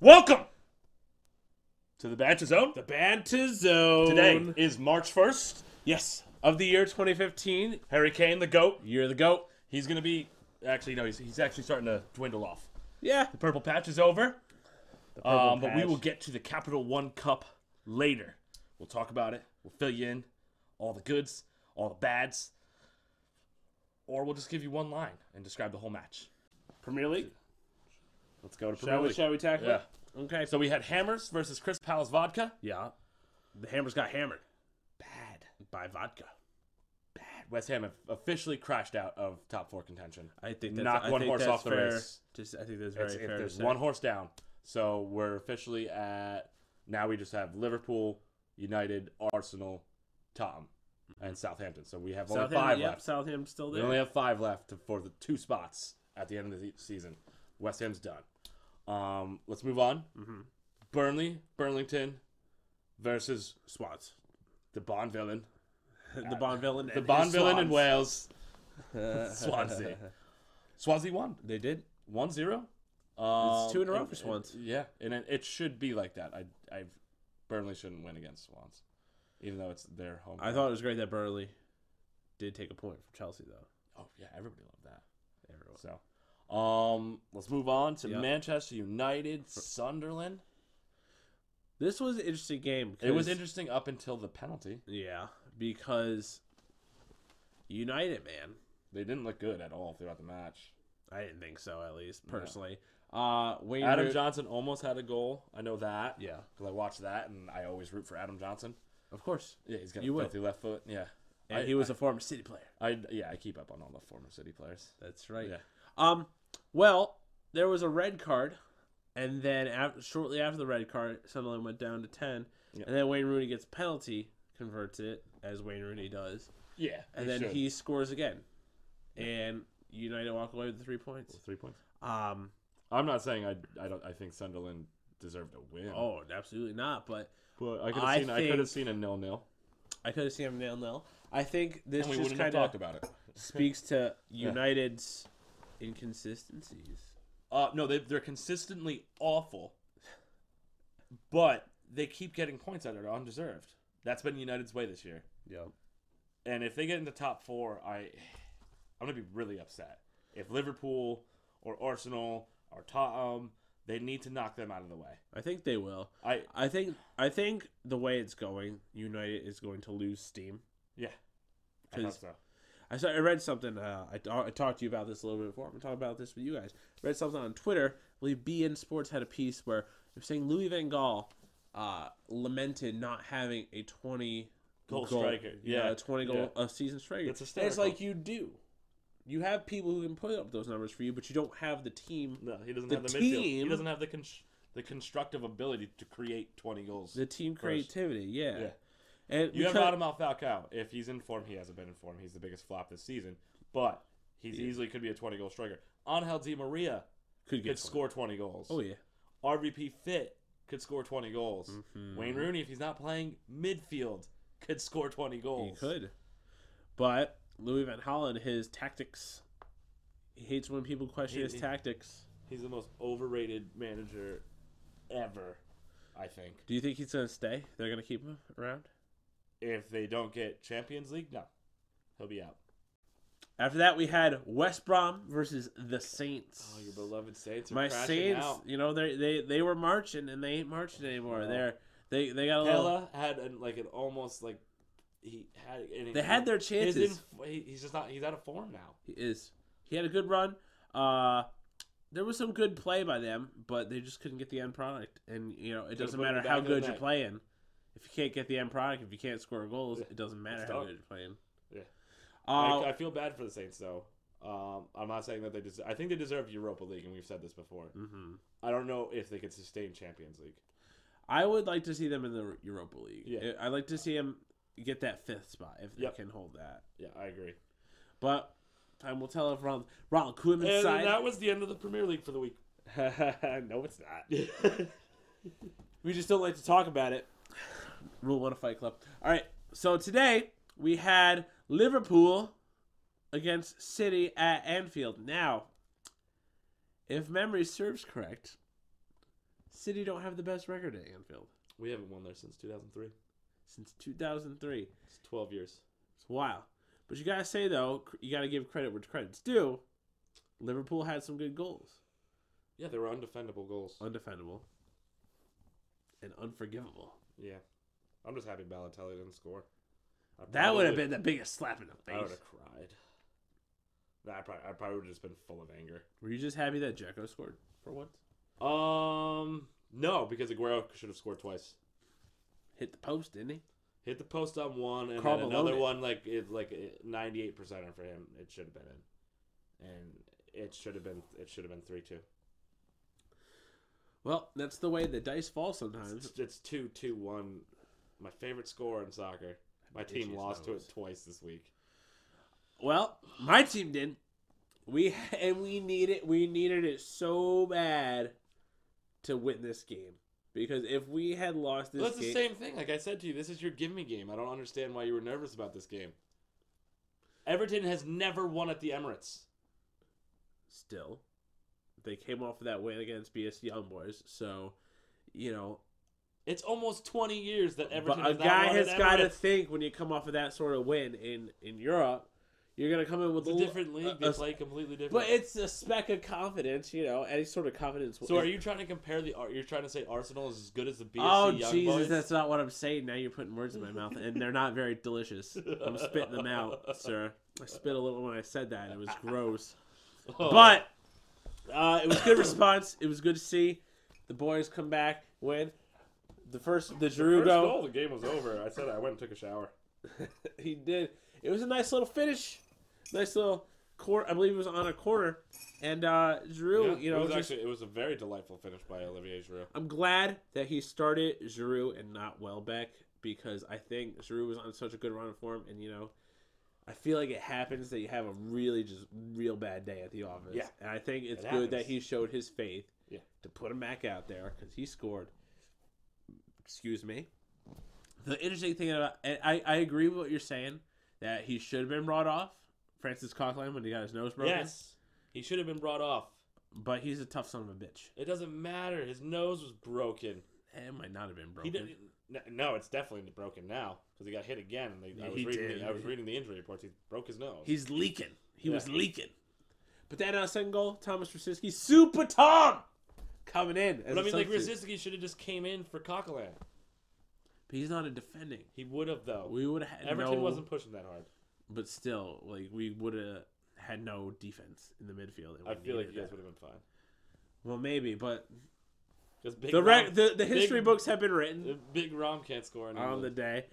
Welcome to the Banter Zone. The Banter Zone. Today is March 1st. Yes, of the year 2015. Harry Kane, the GOAT. You're the GOAT. He's going to be... Actually, no, he's actually starting to dwindle off. Yeah. The purple patch is over. But we patch. will get to the Capital One Cup later. We'll talk about it. We'll fill you in. All the goods, all the bads. Or we'll just give you one line and describe the whole match. Premier League. Let's go to Premier League. Shall we tackle it? Okay. So we had Hammers versus Chris Palace Vodka. Yeah. The Hammers got hammered. Bad. By vodka. Bad. West Ham have officially crashed out of top four contention. I think that's Knocked one horse off the race. I think that's very fair to There's say. one horse down. So we're officially at... Now we just have Liverpool, United, Arsenal, Tottenham, and Southampton. So we have only five left. Southampton's still We there. only have five left for the two spots at the end of the season. West Ham's done. Let's move on. Mm-hmm. Burnley, Burlington versus Swans. the Bond villain. The Bond villain. The Bond villain in Wales. Swansea. Swansea won. They did. 1-0. It's 2 in a row for Swans. Yeah, and it should be like that. Burnley shouldn't win against Swans, even though it's their home. I thought it was great that Burnley did take a point from Chelsea, though. Oh yeah, everybody loved that. Everyone. So, let's move on to Yep. Manchester United, Sunderland. This was an interesting game. It was interesting up until the penalty. Yeah, because United, man, They didn't look good at all throughout the match. I didn't think so, at least, personally. Wayne Adam Johnson almost had a goal. I know that. Yeah. Because I watched that, and I always root for Adam Johnson. Of course. Yeah, he's got You a would. filthy left foot. Yeah. And he was a former City player. I keep up on all the former City players. That's right. Yeah. Well, there was a red card, and then shortly after the red card, Sunderland went down to 10, Yeah. and then Wayne Rooney gets a penalty, converts it, as Wayne Rooney does, Yeah. and then he scores again, and United walk away with the 3 points. 3 points. Um, I'm not saying I think Sunderland deserved a win. oh, absolutely not, but But I I could have seen a 0-0. I could have seen him 0-0. I think this And we just wouldn't have kind talked of about it. speaks to United's inconsistencies. No, they're consistently awful, but they keep getting points that are undeserved. That's been United's way this year. Yep. And if they get into top four, I'm gonna be really upset. If Liverpool or Arsenal or Tottenham, they need to knock them out of the way. I think they will. I think the way it's going, United is going to lose steam. Yeah, I thought so. I read something. I talked to you about this a little bit before. I'm talking about this with you guys. I read something on Twitter. I believe BN Sports had a piece where they're saying Louis van Gaal lamented not having a 20 Goal striker. Yeah, a 20 goal a season striker. It's And it's hysterical. like you do. You have people who can put up those numbers for you, but you don't have the team. No, he doesn't The have the midfield. He team- doesn't have the constructive ability to create 20 goals. The team creativity, yeah. Yeah. And You have because- Radamel Falcao. If he's in form, he hasn't been in form. He's the biggest flop this season. But he's easily could be a 20-goal striker. Angel Di Maria could score 20 goals. Oh, yeah. RVP Fit could score 20 goals. Mm-hmm. Wayne Rooney, if he's not playing midfield, could score 20 goals. He could. But Louis Van Gaal, his tactics, he hates when people question his tactics. He's the most overrated manager ever, I think. Do you think he's going to stay? They're going to keep him around? If they don't get Champions League, no. He'll be out. After that, we had West Brom versus the Saints. Oh, your beloved Saints are My crashing Saints, out. you know, they were marching, and they ain't marching anymore. No. They got a little... Pella had an almost like he had. They had their chances. He's just not. He's out of form now. He is. He had a good run. There was some good play by them, but they just couldn't get the end product. And you know, it doesn't put it in matter the how back of the good you're net. playing. If you can't get the end product, if you can't score goals, it doesn't matter It's how tough. good you're playing. Yeah. Uh, I feel bad for the Saints though. I'm not saying that they deserve. I think they deserve Europa League, and we've said this before. mm-hmm. I don't know if they could sustain Champions League. I would like to see them in the Europa League. Yeah. I'd like to see them get that 5th spot if they Yep. can hold that. Yeah, I agree. But time will tell if Ronald Koeman's And side. that was the end of the Premier League for the week. No, it's not. We just don't like to talk about it. Rule 1 of Fight Club. All right, so today we had Liverpool against City at Anfield. Now, if memory serves correct, City don't have the best record at Anfield We haven't won there since 2003. since 2003. It's 12 years. It's wild. But you gotta say though, you gotta give credit where credit's due. Liverpool had some good goals. Yeah, they were undefendable goals. Undefendable. And unforgivable. Yeah. I'm just happy Balotelli didn't score. That would have been the biggest slap in the I would face. have cried. Nah, I probably would have just been full of anger. Were you just happy that Dzeko scored for once? No, because Aguero should have scored twice. Hit the post, didn't he? Hit the post on one, and Carl then another Malone. one, like 98% for him. It should have been in, and it should have been 3-2. Well, that's the way the dice fall sometimes. It's 2-2-1. My favorite score in soccer. My team Itchy lost to nose. it twice this week. Well, my team didn't. We needed it so bad to win this game. Because if we had lost this Well, that's game, the same thing. Like I said to you, this is your give-me game. I don't understand why you were nervous about this game. Everton has never won at the Emirates. still, they came off of that win against BS Young Boys. So, you know, It's almost 20 years that Everton but a has not guy won has at got to Emirates. think when you come off of that sort of win in Europe, you're gonna come in with It's a different league. They play completely different. But it's a speck of confidence, you know. Any sort of confidence. So are you trying to compare you're trying to say Arsenal is as good as the BSC Oh Young Jesus, Boys? that's not what I'm saying. Now you're putting words in my mouth, and they're not very delicious. I'm spitting them out, sir. I spit a little when I said that. It was gross, Oh. but it was good response. It was good to see the boys come back, win. The Giroud First goal. goal, the game was over. I said I went and took a shower. He did. It was a nice little finish. Nice little corner. I believe it was on a corner. And Giroud, you know, it was a very delightful finish by Olivier Giroud. I'm glad that he started Giroud and not Welbeck because I think Giroud was on such a good run of form. And, you know, I feel like it happens that you have a real bad day at the office. Yeah. And I think it's It good that happens. he showed his faith Yeah. to put him back out there because he scored. Excuse me. The interesting thing about I agree with what you're saying that he should have been brought off, Francis Coquelin, when he got his nose broken. Yes, he should have been brought off. But he's a tough son of a bitch. It doesn't matter. His nose was broken. It might not have been He broken. didn't. No, it's definitely broken now because he got hit again. And Yeah, I he was did. reading the injury reports. He broke his nose. He's leaking. He was Yeah. leaking. But that second goal, Thomas Rosicky, Super Tom, coming in. As But I a mean, like substitute. Rosicky should have just came in for Coquelin. But he's not a defending. He would have though. We would have had Everton no, wasn't pushing that hard. But still, like we would have had no defense in the midfield. and we I feel like needed you guys that. would have been fine. Well, maybe, but Because Big the history books have been written Big Rom can't score anymore. on the day.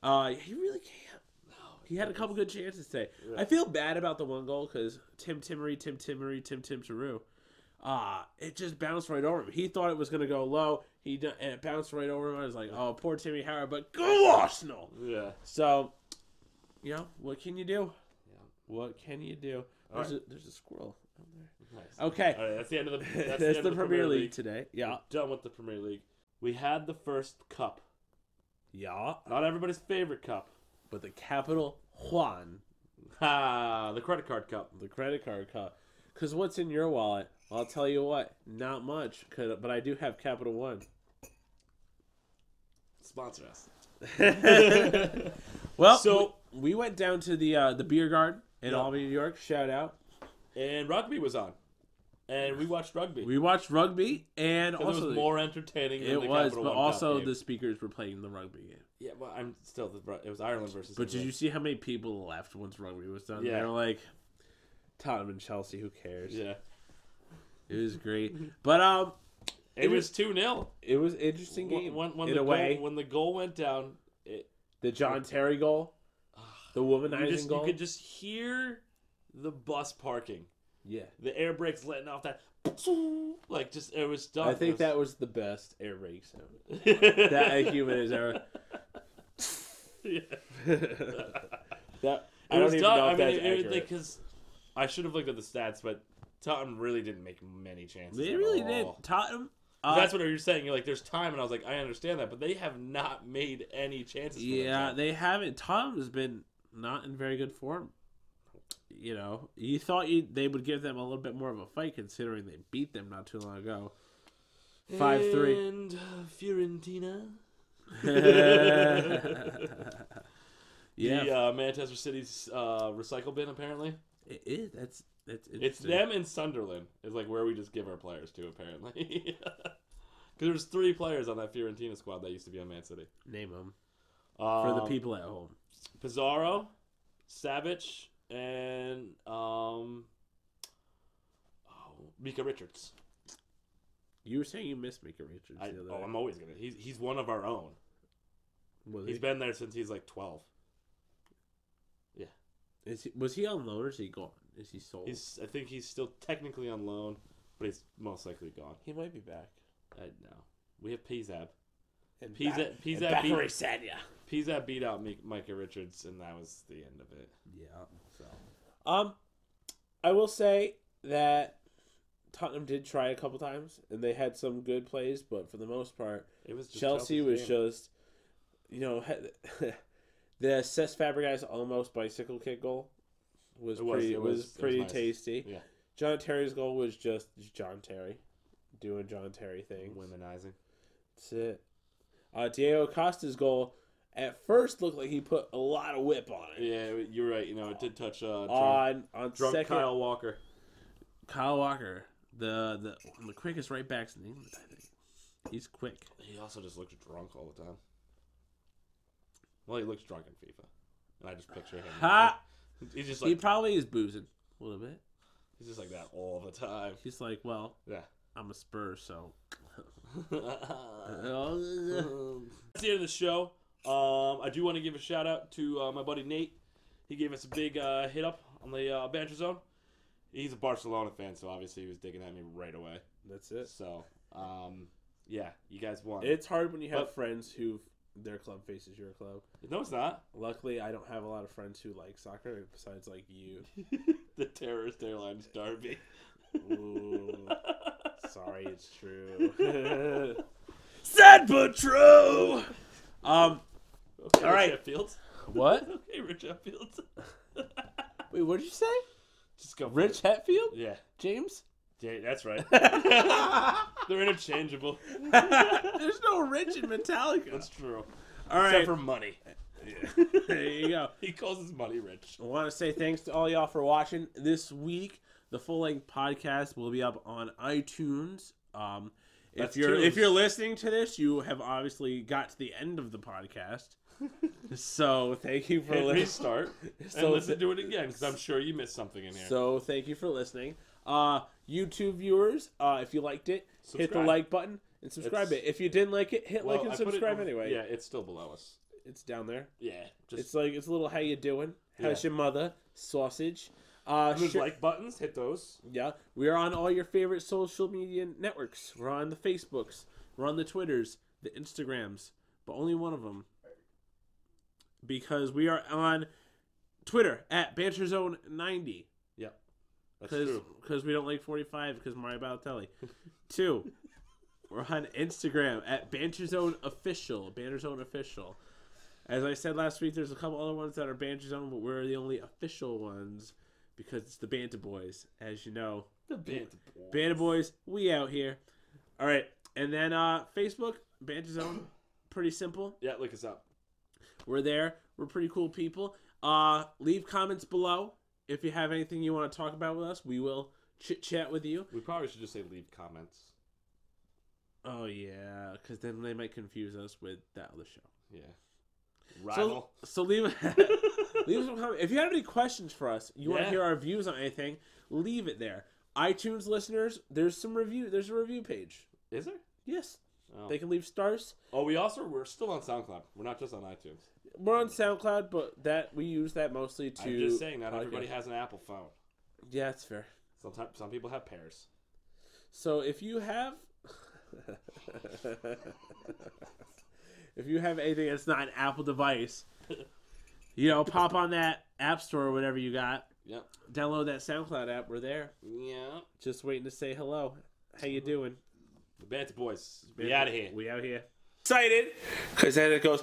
Yeah. He really can't. No, He had a couple good chances today. Yeah. I feel bad about the one goal because Tim Giroud. It just bounced right over him. He thought it was going to go low. And it bounced right over him. I was like, oh, poor Timmy Howard, but go Arsenal! Yeah. So, you know, what can you do? Yeah. What can you do? All right. There's a squirrel out there. Nice. Okay. All right, that's the end of the. That's, That's end the of Premier League today. Yeah. We're done with the Premier League. We had the first cup. Yeah. Not everybody's favorite cup. But the Capital Juan, The credit card cup. the credit card cup. Because what's in your wallet? I'll tell you what, not much. But I do have Capital One. Sponsor us. Well, So- we went down to the beer garden in Yeah. Albany, New York. Shout out. And rugby was on. And we watched rugby. We watched rugby, and Because also it was more entertaining than it the was, Capital but One also Cup game. the speakers were playing the rugby game. Yeah, well, I'm still... It was Ireland versus But did England. you see how many people left once rugby was done? Yeah. They were like, Tottenham and Chelsea, who cares? Yeah. It was great. But It was 2-0. it was an interesting game When in a way. When the goal went down, The John Terry goal, the womanizing goal. you could just hear the bus parking. Yeah. The air brakes letting off that... Like, just... It was done. I think that was the best air brake sound that that a human has ever. Yeah. That I It don't was even done. know I if mean, that's it was accurate. like because I should have looked at the stats, but Tottenham really didn't make many chances. They at really all. did. Tottenham. That's what you're saying. You're like, there's time, and I was like, I understand that, but they have not made any chances. For Yeah, themselves. they haven't. Tottenham has been not in very good form. You know, you thought they would give them a little bit more of a fight, considering they beat them not too long ago. 5-3. And Fiorentina. Yeah. The Manchester City's recycle bin, apparently. It is. That's It's interesting. them and Sunderland is like where we just give our players to, apparently. Because there's 3 players on that Fiorentina squad that used to be on Man City. Name them for the people at home. Pizarro, Savic, and Mika Richards. You were saying you missed Mika Richards the other day. I'm always gonna. He's one of our own. He's been there since he's like 12. Yeah. Was he on loan or is he gone? Is he sold? I think he's still technically on loan, but he's most likely gone. He might be back. I know. We have Pizab. And Pizab beat out Micah Richards, and that was the end of it. Yeah. So. I will say that Tottenham did try a couple times, and they had some good plays, but for the most part, It was just Chelsea Chelsea's was game. just, the Cesc Fabregas almost bicycle kick goal was pretty nice. tasty. Yeah. John Terry's goal was just John Terry doing John Terry things. Womenizing. That's it. Diego Costa's goal at first looked like he put a lot of whip on it. Yeah, you're right. It did touch On drunk second, Kyle Walker. Kyle Walker, the quickest right backs in England, I think. He's quick. He also just looks drunk all the time. Well, he looks drunk in FIFA, and I just picture him. Ha! He's just He like probably is boozing a little bit. he's just like that all the time. He's like, well, Yeah. I'm a Spurs, so. That's the end of the show. I do want to give a shout out to my buddy Nate. He gave us a big hit up on the Banter Zone. He's a Barcelona fan, so obviously he was digging at me right away. That's it. So, yeah, you guys won. It's hard when you have friends who their club faces your club. No, it's not. Luckily, I don't have a lot of friends who like soccer besides like you. The Terrorist Airlines Derby. Ooh, sorry, it's true. Sad but true. Okay, all right. right. Fields. What? Okay, Rich Hatfield. Wait, what did you say? Just go. For Rich it. Hatfield? Yeah. James? Yeah, that's right. They're interchangeable. There's no Rich in Metallica. That's true. All right. Except for money. There you go. He calls his money rich. I want to say thanks to all y'all for watching this week. The full-length podcast will be up on iTunes. If you're listening to this, you have obviously got to the end of the podcast. So thank you for listening. Restart and listen to it again because I'm sure you missed something in here. So thank you for listening. YouTube viewers, if you liked it, hit the like button and subscribe. If you didn't like it, hit like and subscribe anyway. Yeah, it's still below us. It's down there. Yeah, It's a little how you doing? How's your mother? Sausage. Those like buttons, hit those. Yeah, we are on all your favorite social media networks. We're on the Facebooks, we're on the Twitters, the Instagrams, but only one of them, because we are on Twitter at BanterZone90. Yep, that's true. Because we don't like 45 because Mario Balotelli. 2, we're on Instagram at BanterZoneOfficial. BanterZoneOfficial. As I said last week, there's a couple other ones that are BanterZone, but we're the only official ones. Because it's the Banter Boys, as you know. The Banter Boys. Banter Boys, we out here. All right. And then Facebook, Banter Zone. Pretty simple. Yeah, look us up. We're there. We're pretty cool people. Leave comments below. If you have anything you want to talk about with us, we will chit-chat with you. We probably should just say leave comments. Oh, yeah. Because then they might confuse us with that other show. Yeah. Rival. So leave leave some comments. If you have any questions for us, you want to hear our views on anything, leave it there. iTunes listeners, there's a review page. Is there? Yes. Oh. They can leave stars. Oh, we're still on SoundCloud. We're not just on iTunes. We're on SoundCloud, but we use that mostly to. I'm just saying, not everybody has an Apple phone. Yeah, that's fair. Some people have pairs. So if you have if you have anything that's not an Apple device, pop on that App Store or whatever you got. Yep. Download that SoundCloud app. We're there. Yeah. Just waiting to say hello. How you doing? The Banter Boys. We out of here. We out here. Excited, because then it goes.